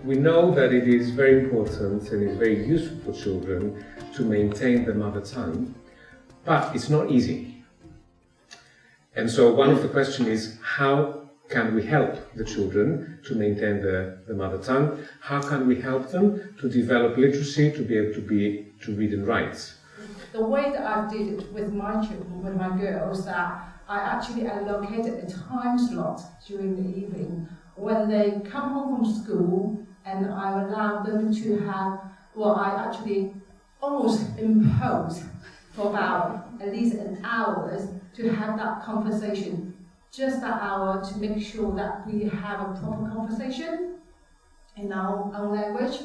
we know that it is very important and is very useful for children to maintain their mother tongue, but it's not easy. And so one of the questions is, how can we help the children to maintain the mother tongue? How can we help them to develop literacy, to be able to read and write? The way that I did it with my children, with my girls, that I actually allocated a time slot during the evening when they come home from school, and I allowed them to have, well, I actually almost imposed for about at least an hour to have that conversation, just that hour, to make sure that we have a proper conversation in our own language,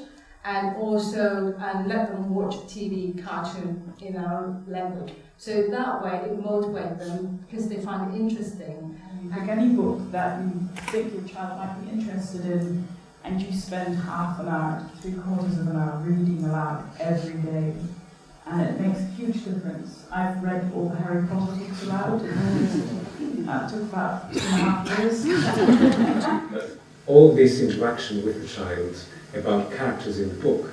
and also let them watch TV cartoon in our language. So that way it motivates them because they find it interesting. Pick any book that you think your child might be interested in, and you spend half an hour, 3/4 of an hour reading aloud every day. And it makes a huge difference. I've read all the Harry Potter books aloud. That took about 2.5 years. All this interaction with the child about characters in the book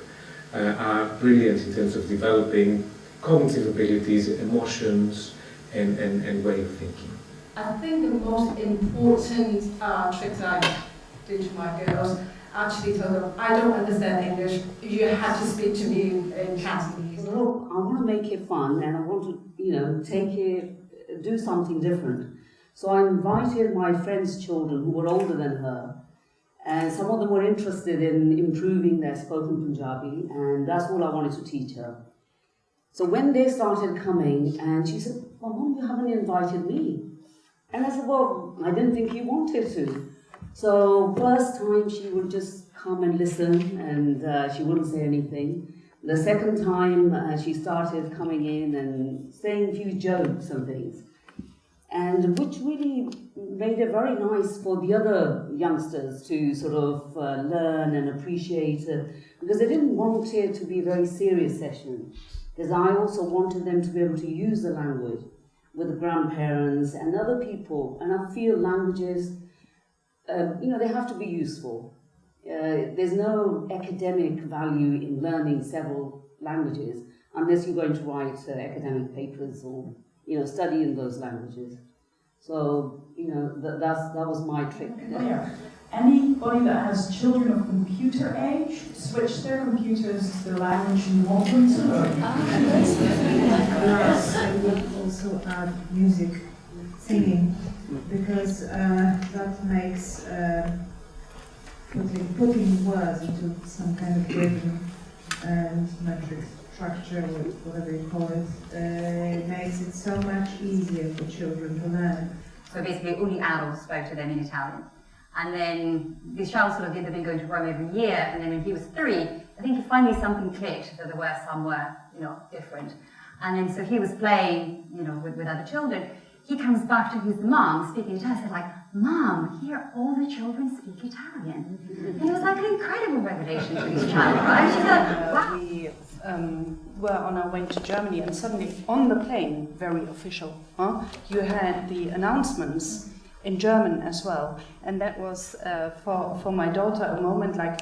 are brilliant in terms of developing cognitive abilities, emotions, and way of thinking. I think the most important tricks I do to my girls, actually told them, I don't understand English, you have to speak to me in Cantonese. Look, I want to make it fun, and I want to, take it, do something different. So I invited my friends' children who were older than her, and some of them were interested in improving their spoken Punjabi, and that's all I wanted to teach her. So when they started coming, and she said, well, Mom, you haven't invited me. And I said, well, I didn't think you wanted to. So first time she would just come and listen, and she wouldn't say anything. The second time she started coming in and saying a few jokes and things, and which really made it very nice for the other youngsters to sort of learn and appreciate it, because they didn't want it to be a very serious session, because I also wanted them to be able to use the language with the grandparents and other people, and I feel languages, they have to be useful. There's no academic value in learning several languages unless you're going to write academic papers or study in those languages. So that was my trick. Yeah. Anybody that has children of computer age, switch their computers to the language you want them to learn. Yes, I would also add music, singing, because that makes putting words into some kind of rhythm and metric structure, or whatever you call it, makes it so much easier for children to learn. So basically only adults spoke to them in Italian. And then this child sort of did the thing going to Rome every year, and then when he was 3, I think finally something clicked that there were somewhere, different. And then so he was playing, with other children. He comes back to his mom speaking Italian, said like, Mom, here all the children speak Italian. And it was like an incredible revelation to this child, right? She thought, wow. We were on our way to Germany, and suddenly on the plane, very official, you had the announcements in German as well. And that was for my daughter a moment like,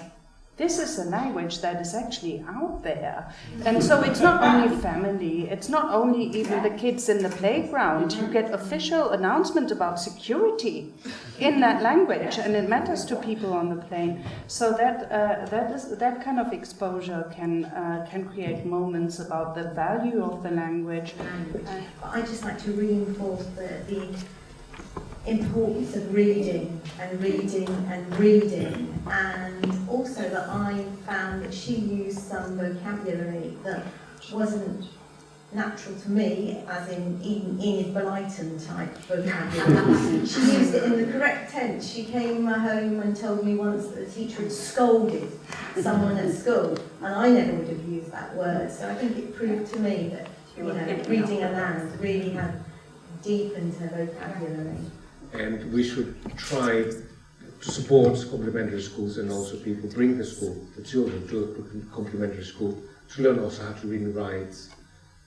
this is a language that is actually out there. And so it's not only family, it's not only even the kids in the playground. You get official announcement about security in that language, and it matters to people on the plane. So that kind of exposure can create moments about the value of the language. I'd just like to reinforce the importance of reading and reading and reading, and also that I found that she used some vocabulary that wasn't natural to me, as in even Enid Blyton type vocabulary. She used it in the correct tense. She came home and told me once that the teacher had scolded someone at school, and I never would have used that word. So I think it proved to me that reading aloud really had deepened her vocabulary. And we should try to support complementary schools, and also people bring the children to a complementary school to learn also how to read and write,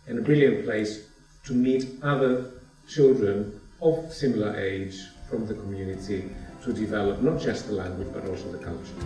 and a brilliant place to meet other children of similar age from the community to develop not just the language but also the culture.